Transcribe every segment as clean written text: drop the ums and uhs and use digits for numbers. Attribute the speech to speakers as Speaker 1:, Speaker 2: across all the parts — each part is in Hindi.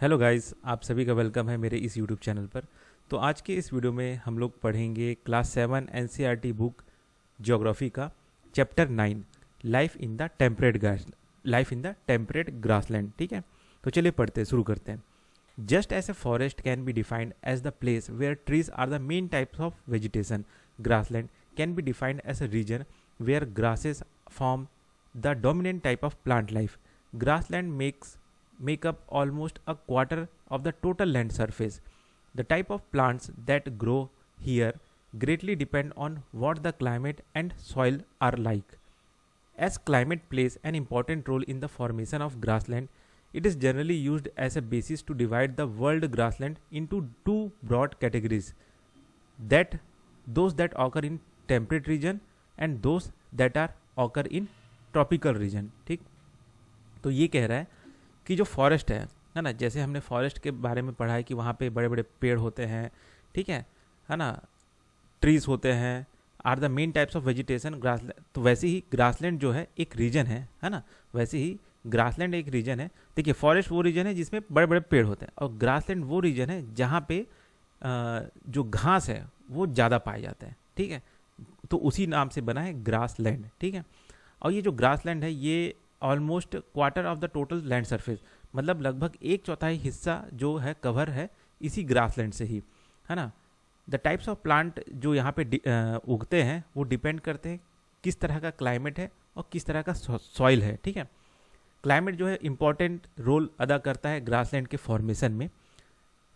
Speaker 1: हेलो गाइस, आप सभी का वेलकम है मेरे इस यूट्यूब चैनल पर। तो आज के इस वीडियो में हम लोग पढ़ेंगे क्लास 7 एनसीईआरटी बुक ज्योग्राफी का chapter 9 life in the temperate grassland. ठीक है, तो चलिए पढ़ते शुरू करते हैं। Just as a forest can be defined as the place where trees are the main types of vegetation, grassland can be defined as a region where grasses form the dominant type of plant life. Grassland make up almost a quarter of the total land surface. The type of plants that grow here greatly depend on what the climate and soil are like. As climate plays an important role in the formation of grassland, it is generally used as a basis to divide the world grassland into two broad categories. That those that occur in temperate region and those that are occur in tropical region. ठीक, तो ये कह रहा है कि जो फॉरेस्ट है ना, जैसे हमने फॉरेस्ट के बारे में पढ़ा है कि वहाँ पे बड़े बड़े पेड़ होते हैं, ठीक है ना, ट्रीज होते हैं, are the main types of vegetation grassland. तो वैसे ही ग्रासलैंड जो है एक रीजन है ना, वैसे ही ग्रासलैंड एक रीजन है। देखिए, फॉरेस्ट वो रीजन है जिसमें बड़े बड़े पेड़ होते हैं, और ग्रासलैंड वो रीजन है जहाँ पे जो घास है वो ज़्यादा पाए जाते हैं। ठीक है, तो उसी नाम से बना है ग्रासलैंड। ठीक है, और ये जो ग्रासलैंड है ये almost quarter of the total land surface, मतलब लगभग 1/4 हिस्सा जो है कवर है इसी ग्रासलैंड से ही, है ना। द टाइप्स ऑफ प्लांट जो यहाँ पे उगते हैं वो डिपेंड करते हैं किस तरह का क्लाइमेट है और किस तरह का सॉइल है। ठीक है, क्लाइमेट जो है इम्पॉर्टेंट रोल अदा करता है ग्रासलैंड के फॉर्मेशन में।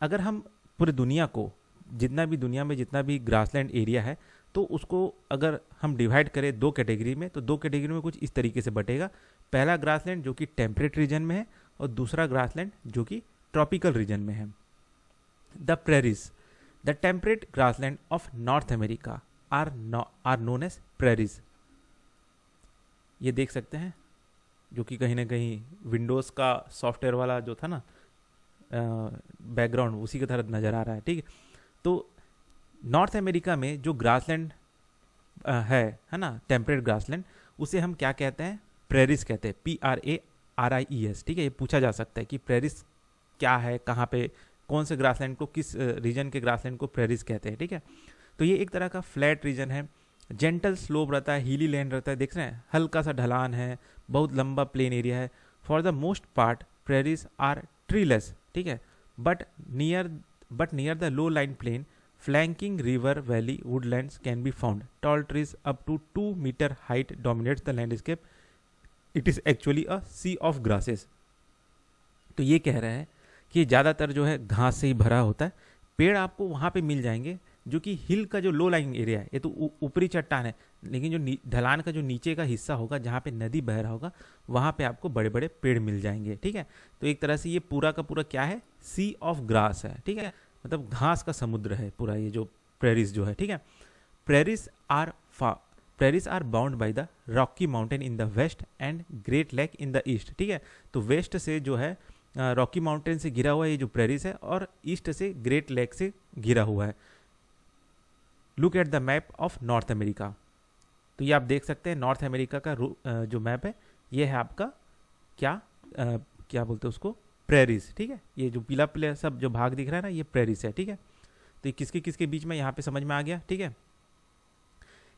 Speaker 1: अगर हम पूरी दुनिया को दुनिया में जितना भी ग्रासलैंड एरिया है, तो उसको अगर हम डिवाइड करें दो कैटेगरी में, तो दो कैटेगरी में कुछ इस तरीके से बटेगा। पहला ग्रासलैंड जो कि टेम्परेट रीजन में है, और दूसरा ग्रासलैंड जो कि ट्रॉपिकल रीजन में है। The prairies, the temperate grassland of North America are known as prairies. ये देख सकते हैं, जो कि कहीं ना कहीं विंडोज़ का सॉफ्टवेयर वाला जो था ना बैकग्राउंड, उसी की तरह नज़र आ रहा है। ठीक है, तो नॉर्थ अमेरिका में जो ग्रासलैंड है ना, टेम्परेट ग्रासलैंड, उसे हम क्या कहते हैं? प्रेरिस कहते हैं, PRARIES। ठीक है, ये पूछा जा सकता है कि प्रेरिस क्या है, कहाँ पे, कौन से ग्रासलैंड को, किस रीजन के ग्रासलैंड को प्रेरिस कहते हैं। ठीक है, तो ये एक तरह का फ्लैट रीजन है, जेंटल स्लोप रहता है, हीली लैंड रहता है, देख रहे हैं, हल्का सा ढलान है, बहुत लंबा प्लेन एरिया है। For the most part prairies are treeless. ठीक है, but near the low line plain flanking river valley woodlands can be found. Tall trees up to 2 meter height dominates the landscape. It is actually a sea of grasses. तो ये कह रहे हैं कि ज़्यादातर जो है घास से ही भरा होता है। पेड़ आपको वहाँ पे मिल जाएंगे जो कि हिल का जो लो लाइंग एरिया है, ये तो ऊपरी चट्टान है, लेकिन जो ढलान का जो नीचे का हिस्सा होगा जहाँ पे नदी बह रहा होगा, वहाँ पे आपको बड़े बड़े पेड़ मिल जाएंगे। ठीक है, तो एक तरह से ये पूरा का पूरा क्या है? सी ऑफ ग्रास है। ठीक है, मतलब घास का समुद्र है पूरा ये जो प्रेरिस जो है। ठीक है, prairies are bound by the Rocky Mountain in the west and Great Lake in the east. ठीक है, तो वेस्ट से जो है रॉकी माउंटेन से घिरा हुआ है ये जो प्रेरिस है, और ईस्ट से ग्रेट लेक से घिरा हुआ है। Look at the map of North America. तो ये आप देख सकते हैं नॉर्थ अमेरिका का जो मैप है, ये है आपका क्या बोलते हैं उसको? प्रेरिस। ठीक है, ये जो पीला पीला सब जो भाग दिख रहा है ना, ये प्रेरिस है। ठीक है, तो ये किसके किसके बीच में यहाँ पे समझ में आ गया। ठीक है,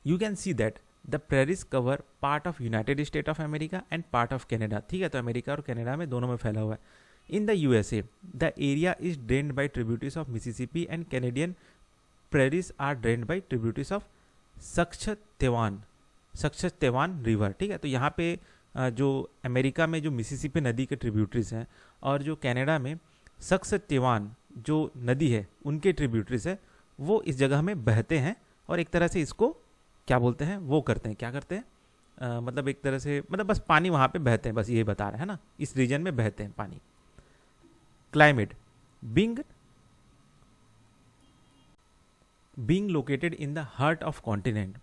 Speaker 1: you can see that the प्रेरिस cover part of United state of America and part of Canada. ठीक है, तो अमेरिका और कनाडा में दोनों में फैला हुआ है। In the USA the area is drained by tributaries of Mississippi and Canadian prairies are drained by tributaries of Saskatchewan river. ठीक है, तो यहाँ पे जो अमेरिका में जो मिसिसिपी नदी के ट्रिब्यूटरीज हैं, और जो कनाडा में सक्सचेवान जो नदी है उनके ट्रिब्यूटरीज है, वो इस जगह में बहते हैं, और एक तरह से इसको क्या बोलते हैं, वो करते हैं, क्या करते हैं, मतलब एक तरह से, मतलब बस पानी वहाँ पे बहते हैं, बस ये बता रहे हैं ना, इस रीजन में बहते हैं पानी। Climate, being located in the heart of continent,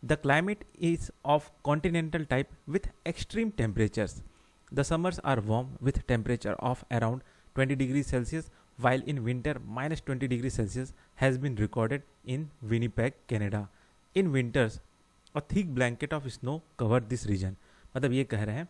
Speaker 1: the climate is of continental type with extreme temperatures. The summers are warm with temperature of around 20 degrees Celsius, while in winter minus 20 degrees Celsius has been recorded in Winnipeg, Canada. In winters, a thick blanket of snow covered this region. मतलब ये कह रहे हैं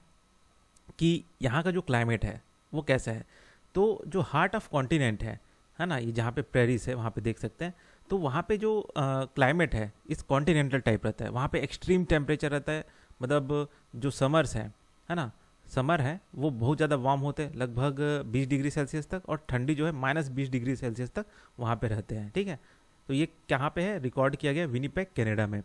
Speaker 1: कि यहाँ का जो क्लाइमेट है वो कैसा है? तो जो हार्ट ऑफ कॉन्टिनेंट है ना, ये जहाँ पे प्रेरिस है वहाँ पे देख सकते हैं, तो वहाँ पे जो क्लाइमेट है इस कॉन्टिनेंटल टाइप रहता है, वहाँ पे एक्सट्रीम टेम्परेचर रहता है, मतलब जो समर्स है ना, समर है वो बहुत ज़्यादा वार्म होते हैं, लगभग 20 डिग्री सेल्सियस तक, और ठंडी जो है -20 डिग्री सेल्सियस तक वहाँ पे रहते हैं, ठीक है। तो ये कहाँ पे है, रिकॉर्ड किया गया विनिपेग कनाडा में।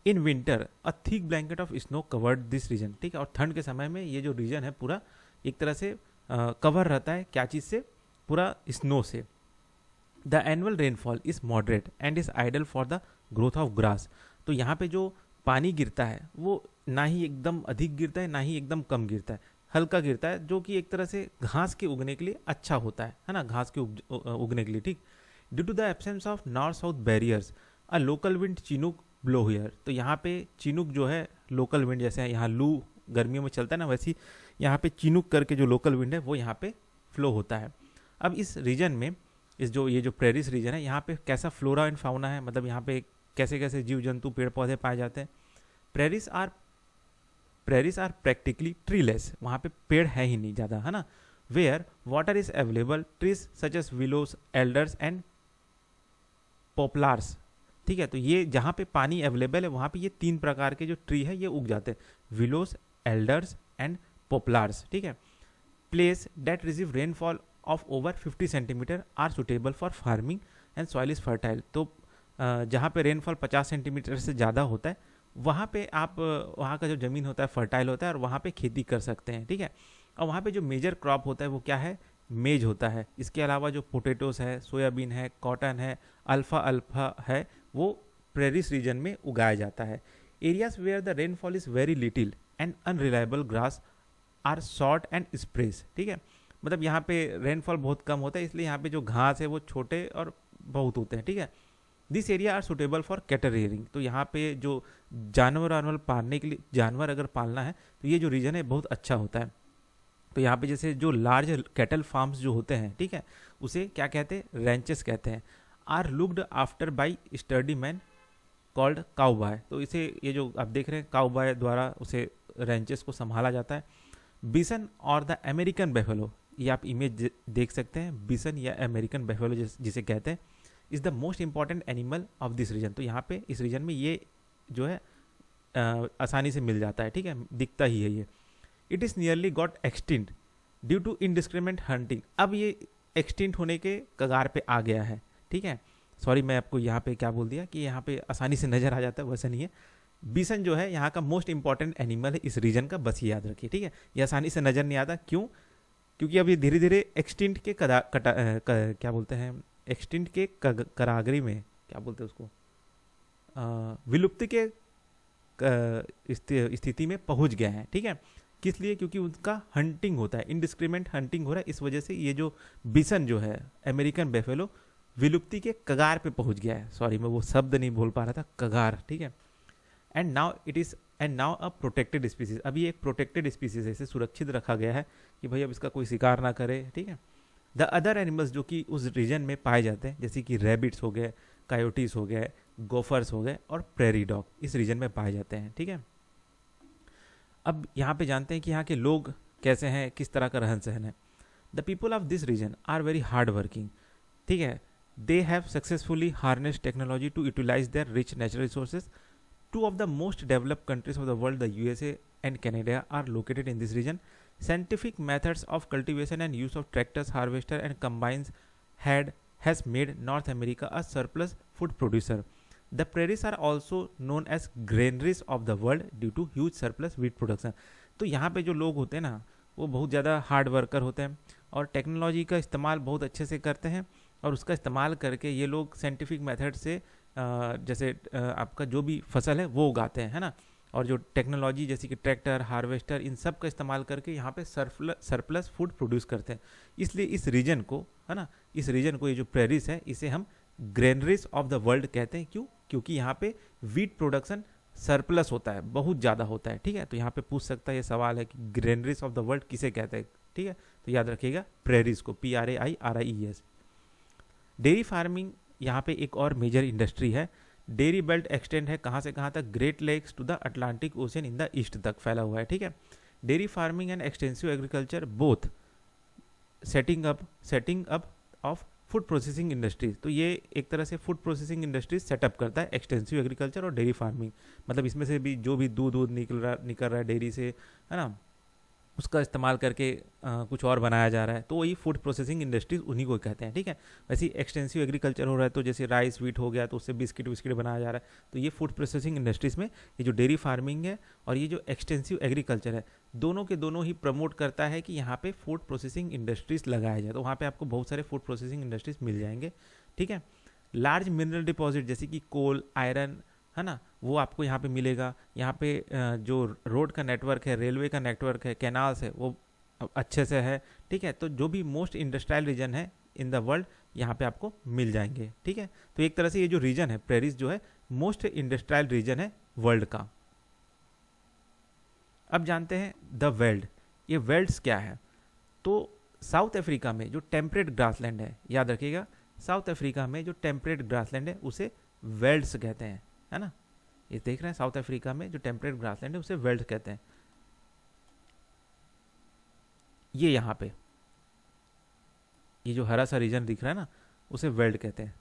Speaker 1: In winter a thick blanket of snow covered this region, ठीक है। और ठंड के समय में ये जो रीजन है पूरा एक तरह से कवर रहता है, क्या चीज़ से, पूरा स्नो से। The annual rainfall is moderate and is ideal for the growth of grass. तो यहाँ पे जो पानी गिरता है वो ना ही एकदम अधिक गिरता है ना ही एकदम कम गिरता है, हल्का गिरता है, जो कि एक तरह से घास के उगने के लिए अच्छा होता है ना, घास के उगने के लिए, ठीक। Due to the absence of north south barriers a local wind chinook blow here. तो यहाँ पे चिनूक जो है लोकल विंड, जैसे यहाँ लू गर्मियों में चलता है ना, वैसी यहाँ पे चिनूक करके जो लोकल विंड है वो यहाँ पे फ्लो होता है। अब इस रीजन में ये जो प्रेरिस रीजन है, यहाँ पे कैसा फ्लोरा एंड फाउना है, मतलब यहाँ पे कैसे कैसे जीव जंतु पेड़ पौधे पाए जाते हैं। प्रेरिस आर प्रैक्टिकली ट्रीलेस, वहाँ पे पेड़ है ही नहीं ज़्यादा, है ना। Where water is available, trees such as willows, alders and poplars, ठीक है। तो ये जहाँ पे पानी अवेलेबल है वहाँ पे ये 3 प्रकार के जो ट्री है ये उग जाते हैं, विलोस, एल्डर्स एंड पॉपुलार्स, ठीक है। Places that receive rainfall of over 50 centimetre are suitable for farming and soil is fertile. तो जहाँ पे रेनफॉल 50 सेंटीमीटर से ज़्यादा होता है वहाँ पे आप वहाँ का जो ज़मीन होता है फर्टाइल होता है और वहाँ पे खेती कर सकते हैं, ठीक है। और वहाँ पे जो मेजर क्रॉप होता है वो क्या है, मेज होता है। इसके अलावा जो पोटैटोस है, सोयाबीन है, कॉटन है, अल्फा है, वो प्रेरिस रीजन में उगाया जाता है। Areas where the rainfall is very little and unreliable grass are short and sparse, ठीक है। मतलब यहाँ पे रेनफॉल बहुत कम होता है, इसलिए यहाँ पे जो घास है वो छोटे और बहुत होते हैं, ठीक है। This area are suitable for cattle rearing. तो यहाँ पे जो जानवर पालने के लिए, जानवर अगर पालना है तो ये जो रीजन है बहुत अच्छा होता है। तो यहाँ पे जैसे जो लार्ज कैटल फार्म्स जो होते हैं, ठीक है, उसे क्या कहते हैं, रेंचेस कहते हैं। Are looked after by sturdy man called cowboy. तो इसे ये जो आप देख रहे हैं काउबॉय द्वारा उसे रेंचेस को संभाला जाता है। बिसन और द अमेरिकन बेफेलो, ये आप इमेज देख सकते हैं, बिसन या अमेरिकन बेफेलो जिसे कहते हैं, is the most important animal of this region. तो यहाँ पे इस रीजन में ये जो है आसानी से मिल जाता है, ठीक है, दिखता ही है ये। It is nearly got extinct due to indiscriminate hunting. अब ये एक्सटिंक्ट होने के कगार पे आ गया है, ठीक है। सॉरी मैं आपको यहाँ पे क्या बोल दिया कि यहाँ पे आसानी से नज़र आ जाता है, वैसा नहीं है। बिसन जो है यहाँ का मोस्ट इंपॉर्टेंट एनिमल है इस रीजन का, बस ये याद रखिए, ठीक है। ये आसानी से नज़र नहीं आता, क्यों, क्योंकि अब ये धीरे धीरे एक्सटिंक्ट के क्या बोलते हैं, एक्सटिंक्ट के करागरी में, क्या बोलते हैं उसको, विलुप्ति के स्थिति में पहुंच गए हैं, ठीक है। किस लिए, क्योंकि उनका हंटिंग होता है, इनडिस्क्रिमिनेट हंटिंग हो रहा है, इस वजह से ये जो बिसन जो है अमेरिकन बेफेलो विलुप्ति के कगार पे पहुंच गया है। सॉरी मैं वो शब्द नहीं बोल पा रहा था, कगार, ठीक है। And now a protected species, अभी एक प्रोटेक्टेड स्पीसीज है, इसे सुरक्षित रखा गया है कि भाई अब इसका कोई शिकार ना करे, ठीक है। द अदर एनिमल्स जो कि उस रीजन में पाए जाते हैं, जैसे कि रैबिट्स हो गए, कायोटीज हो गए, गोफर्स हो गए और प्रेरी डॉग इस रीजन में पाए जाते हैं, ठीक है। अब यहाँ पे जानते हैं कि यहाँ के लोग कैसे हैं, किस तरह का रहन सहन है। The people of this region are very hard working, ठीक है। They have successfully harness technology to utilise their rich natural resources. Two of the most developed countries of the world, the USA and Canada, are located in this region. Scientific methods of cultivation and use of tractors, harvester and combines has made North America a surplus food producer. The prairies are also known as granaries of the world due to huge surplus wheat production. तो यहाँ पे जो लोग होते हैं ना वो बहुत ज़्यादा हार्ड वर्कर होते हैं और टेक्नोलॉजी का इस्तेमाल बहुत अच्छे से करते हैं, और उसका इस्तेमाल करके ये लोग साइंटिफिक मेथड से जैसे आपका जो भी फसल है वो उगाते हैं, है ना। और जो टेक्नोलॉजी जैसे कि ट्रैक्टर, हार्वेस्टर, इन सब का इस्तेमाल करके यहाँ पे सरप्लस फूड प्रोड्यूस करते हैं। इसलिए इस रीजन को, है ना, इस रीजन को, ये जो प्रेरिस है इसे हम ग्रेनरीज ऑफ द वर्ल्ड कहते हैं। क्यों, क्योंकि यहाँ पे वीट प्रोडक्शन सरप्लस होता है, बहुत ज़्यादा होता है, ठीक है। तो यहाँ पे पूछ सकता है, ये सवाल है कि ग्रेनरीज ऑफ द वर्ल्ड किसे कहते हैं, ठीक है। तो याद रखिएगा प्रेरिस को, PRAIRIES। डेयरी फार्मिंग यहाँ पे एक और मेजर इंडस्ट्री है। डेयरी बेल्ट एक्सटेंड है कहाँ से कहाँ तक, Great Lakes to the Atlantic Ocean in the east तक फैला हुआ है, ठीक है। Dairy farming and extensive agriculture both setting up of food processing industries. तो ये एक तरह से फूड प्रोसेसिंग इंडस्ट्रीज सेटअप करता है एक्सटेंसिव एग्रीकल्चर और डेयरी फार्मिंग, मतलब इसमें से भी जो भी दूध निकल रहा है डेयरी से, है ना, उसका इस्तेमाल करके कुछ और बनाया जा रहा है, तो वही फूड प्रोसेसिंग इंडस्ट्रीज उन्हीं को कहते हैं। ठीक है, वैसे ही एक्सटेंसिव एग्रीकल्चर हो रहा है तो जैसे राइस वीट हो गया तो उससे बिस्किट विस्किट बनाया जा रहा है, तो ये फूड प्रोसेसिंग इंडस्ट्रीज में ये जो डेयरी फार्मिंग है और ये जो एक्सटेंसिव एग्रीकल्चर है, दोनों के दोनों ही प्रमोट करता है कि यहाँ पे फूड प्रोसेसिंग इंडस्ट्रीज लगाया जाए, तो वहाँ पे आपको बहुत सारे फूड प्रोसेसिंग इंडस्ट्रीज मिल जाएंगे। ठीक है, लार्ज मिनरल डिपॉजिट जैसे कि कोल, आयरन, है ना, वो आपको यहाँ पे मिलेगा। यहाँ पे जो रोड का नेटवर्क है, रेलवे का नेटवर्क है, कैनाल्स है, वो अच्छे से है। ठीक है, तो जो भी मोस्ट इंडस्ट्रियल रीजन है इन द वर्ल्ड यहाँ पे आपको मिल जाएंगे। ठीक है, तो एक तरह से ये जो रीजन है प्रेरिस जो है मोस्ट इंडस्ट्रियल रीजन है वर्ल्ड का। अब जानते हैं द वेल्ड, ये वेल्ड्स क्या है। तो साउथ अफ्रीका में जो टेम्परेट ग्रासलैंड है, याद रखिएगा, साउथ अफ्रीका में जो टेम्परेट ग्रासलैंड है उसे वेल्ड्स कहते हैं, है ना, ये देख रहे हैं, साउथ अफ्रीका में जो टेम्परेट ग्रासलैंड है उसे वेल्ड कहते हैं। ये यहाँ पे ये जो हरा सा रीजन दिख रहा है ना, उसे वेल्ड कहते हैं।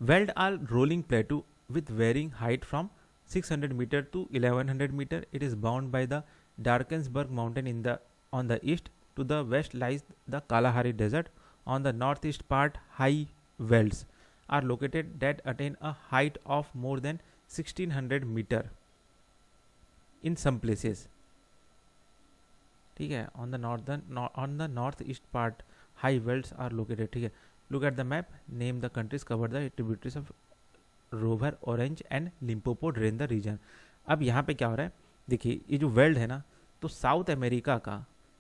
Speaker 1: Veld are rolling plateau with varying height from 600 metre to 1100 metre. It is bound by the Drakensberg mountain in the on the east. To the west lies the Kalahari desert. On the north east part high velds are located that attain a height of more than 1600 meter in some places. ठीक है, on the northeast part high welds are located. ठीक है, look at the map, name the countries cover the tributaries of Rover, Orange and Limpopo drain the region. अब यहाँ पे क्या हो रहा है, देखिए ये जो वेल्ड है ना, तो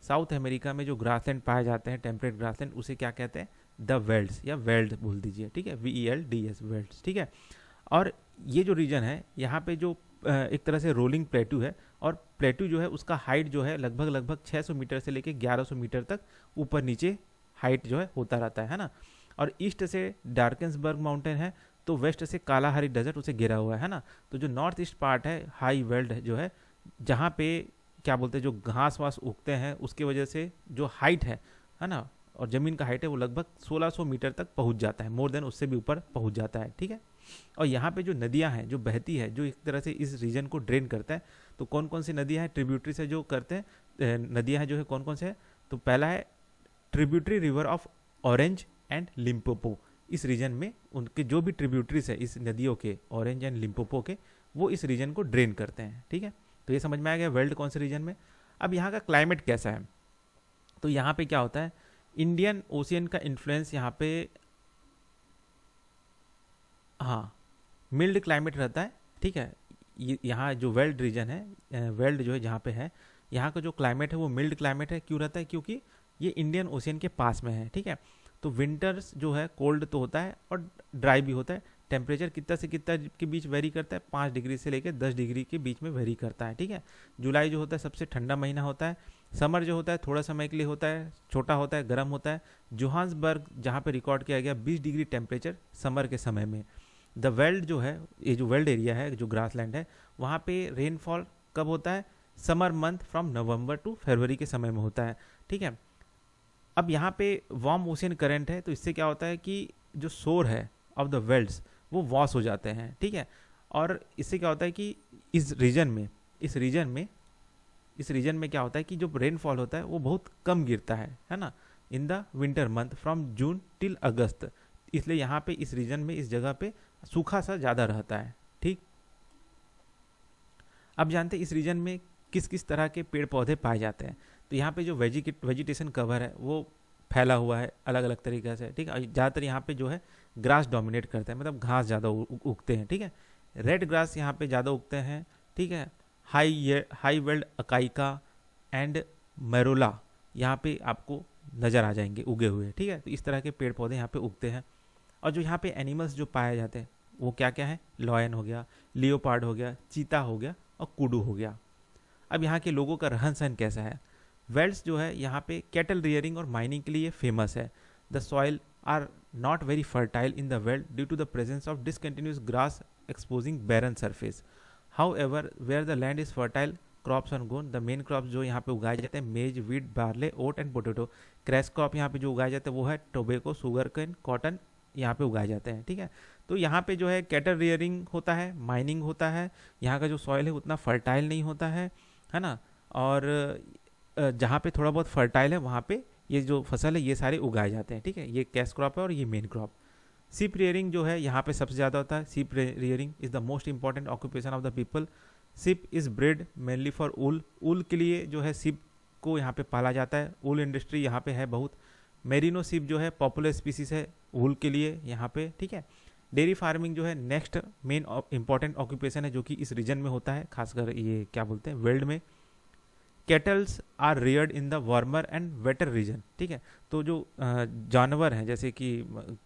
Speaker 1: साउथ अमेरिका में जो ग्रासलैंड पाए जाते हैं, टेम्परेट ग्रासलैंड, उसे क्या कहते हैं, द वेल्ड्स या वेल्ड बोल दीजिए। ठीक है, VELDS वेल्ड्स। ठीक है, और ये जो रीजन है यहाँ पे जो एक तरह से रोलिंग प्लेटू है, और प्लेटू जो है उसका हाइट जो है लगभग 600 मीटर से लेके 1100 मीटर तक ऊपर नीचे हाइट जो है होता रहता है ना। और ईस्ट से डार्कन्सबर्ग माउंटेन है, तो वेस्ट से कालाहारी डेजर्ट उसे घिरा हुआ है ना। तो जो नॉर्थ ईस्ट पार्ट है हाई वेल्ड जो है, जहाँ पे क्या बोलते हैं जो घास वास उगते हैं, उसकी वजह से जो हाइट है ना, और ज़मीन का हाइट है वो लगभग 1600 मीटर तक पहुंच जाता है, मोर देन उससे भी ऊपर पहुंच जाता है। ठीक है, और यहाँ पे जो नदियाँ हैं जो बहती है, जो एक तरह से इस रीजन को ड्रेन करता है, तो कौन कौन सी नदियाँ हैं ट्रिब्यूटरी से जो करते हैं, नदियाँ हैं जो है कौन कौन से है, तो पहला है tributary river of orange and Limpopo. इस रीजन में उनके जो भी ट्रिब्यूटरीज है इस नदियों के, ऑरेंज एंड लिम्पोपो के, वो इस रीजन को ड्रेन करते हैं। ठीक है, तो ये समझ में आ गया वेल्ड कौन से रीजन में। अब यहाँ का क्लाइमेट कैसा है, तो यहाँ पे क्या होता है, इंडियन ओशियन का इन्फ्लुएंस यहाँ पे, हाँ, मिल्ड क्लाइमेट रहता है। ठीक है, यहाँ जो वेल्ड रीजन है, वेल्ड जो है जहाँ पे है, यहाँ का जो क्लाइमेट है वो मिल्ड क्लाइमेट है। क्यों रहता है, क्योंकि ये इंडियन ओशियन के पास में है। ठीक है, तो विंटर्स जो है कोल्ड तो होता है और ड्राई भी होता है। टेम्परेचर कितना से कितना के बीच वेरी करता है, 5 डिग्री से लेकर 10 डिग्री के बीच में वेरी करता है। ठीक है, जुलाई जो होता है सबसे ठंडा महीना होता है। समर जो होता है थोड़ा समय के लिए होता है, छोटा होता है, गर्म होता है। जोहान्सबर्ग जहाँ पे रिकॉर्ड किया गया 20 डिग्री टेम्परेचर समर के समय में। द वेल्ड जो है, ये जो वेल्ड एरिया है, जो ग्रासलैंड है, वहाँ पे रेनफॉल कब होता है, summer month from November to February के समय में होता है। ठीक है, अब यहाँ पे वार्म ओशियन करंट है, तो इससे क्या होता है कि जो शोर है ऑफ द वेल्ड्स वो वॉश हो जाते हैं। ठीक है, और इससे क्या होता है कि इस रीजन में क्या होता है कि जो रेनफॉल होता है वो बहुत कम गिरता है ना, in the winter month from June till August. इसलिए यहाँ पे इस रीजन में, इस जगह पे सूखा सा ज़्यादा रहता है। ठीक, अब जानते हैं इस रीजन में किस किस तरह के पेड़ पौधे पाए जाते हैं। तो यहाँ पे जो वेजिटेशन कवर है वो फैला हुआ है अलग अलग तरीके से। ठीक है, ज़्यादातर यहाँ पे जो है ग्रास डोमिनेट करते हैं, मतलब घास ज़्यादा उगते हैं। ठीक है, रेड ग्रास यहाँ पे ज़्यादा उगते हैं। ठीक है, हाई वेल्ड अकाइका एंड मैरोला यहाँ पे आपको नज़र आ जाएंगे उगे हुए। ठीक है, तो इस तरह के पेड़ पौधे यहाँ पे उगते हैं। और जो यहाँ पे एनिमल्स जो पाए जाते हैं वो क्या क्या है, लॉयन हो गया, लियोपार्ड हो गया, चीता हो गया और कुडू हो गया। अब यहाँ के लोगों का रहन सहन कैसा है, वेल्ड्स जो है यहाँ पे कैटल रियरिंग और माइनिंग के लिए फेमस है। The soil are not very fertile in the veld due to the presence of discontinuous grass exposing barren surface. However, where the land is fertile, crops are grown, the main crops जो यहाँ पे उगाए जाते हैं maize, wheat, barley, oat and potato. Cash crop यहाँ पे जो उगाए जाते हैं वो है टोबैको, शुगर केन, कॉटन यहाँ पे उगाए जाते हैं, ठीक है। तो यहाँ पे जो है कैटल रियरिंग होता है, माइनिंग होता है, यहाँ का जो सॉइल है उतना फर्टाइल नहीं होता है ना। और जहाँ पे थोड़ा बहुत फर्टाइल है वहाँ पे ये जो फसल है ये सारे उगाए जाते हैं, ठीक है। ये कैश क्रॉप है और ये मेन क्रॉप। सीप रियरिंग जो है यहाँ पे सबसे ज़्यादा होता है। सीप rearing is the most important occupation of the people. सीप इज़ ब्रेड मेनली फॉर ऊल, ऊल के लिए जो है सीप को यहाँ पे पाला जाता है। ऊल इंडस्ट्री यहाँ पे है बहुत। मेरिनो सीप जो है पॉपुलर स्पीसीज है ऊल के लिए यहाँ पे, ठीक है। डेयरी फार्मिंग जो है नेक्स्ट मेन इंपॉर्टेंट ऑक्यूपेशन है जो कि इस रीजन में होता है, खासकर ये क्या बोलते हैं वेल्ड में। Cattles are reared in the warmer and wetter region, ठीक है। तो जो जानवर हैं जैसे कि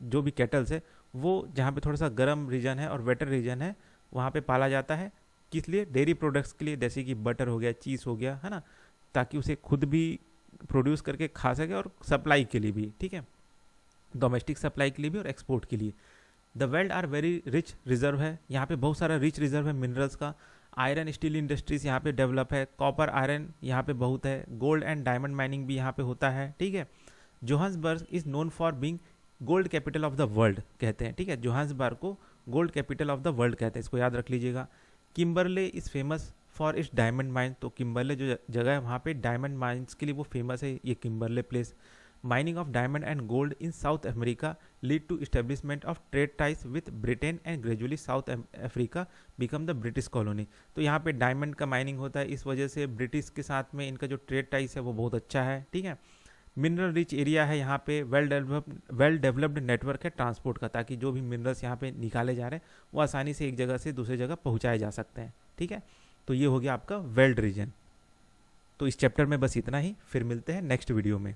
Speaker 1: जो भी कैटल्स है वो जहाँ पे थोड़ा सा गर्म रीजन है और वेटर रीजन है वहाँ पे पाला जाता है। किस लिए? डेयरी प्रोडक्ट्स के लिए, जैसे कि बटर हो गया, चीज़ हो गया, है ना, ताकि उसे खुद भी प्रोड्यूस करके खा सके और सप्लाई के लिए भी, ठीक है, डोमेस्टिक सप्लाई के लिए भी और एक्सपोर्ट के लिए। The world are very rich reserve है, यहाँ पे बहुत सारा रिच रिजर्व है मिनरल्स का। आयरन स्टील इंडस्ट्रीज यहाँ पे डेवलप है, कॉपर आयरन यहाँ पे बहुत है, गोल्ड एंड डायमंड माइनिंग भी यहाँ पे होता है, ठीक है। Johannesburg is known for being gold capital of the world कहते हैं, ठीक है। जोहान्सबर्ग को gold capital of the world कहते हैं, इसको याद रख लीजिएगा। Kimberley is famous for its diamond mine, तो किम्बरले जो जगह है वहाँ पे डायमंड माइंस के लिए वो फेमस है, ये Kimberley place. Mining of diamond and gold in South America lead to establishment of trade ties with Britain and gradually South Africa become the British colony. तो यहाँ पे डायमंड का माइनिंग होता है, इस वजह से ब्रिटिश के साथ में इनका जो ट्रेड टाइज है वो बहुत अच्छा है, ठीक है। मिनरल रिच एरिया है यहाँ पे, वेल डेवलप्ड नेटवर्क है ट्रांसपोर्ट का, ताकि जो भी मिनरल्स यहाँ पे निकाले जा रहे हैं वो आसानी से एक जगह से दूसरी जगह पहुँचाए जा सकते हैं, ठीक है। तो ये हो गया आपका वेल्ड रीजन। तो इस चैप्टर में बस इतना ही, फिर मिलते हैं नेक्स्ट वीडियो में।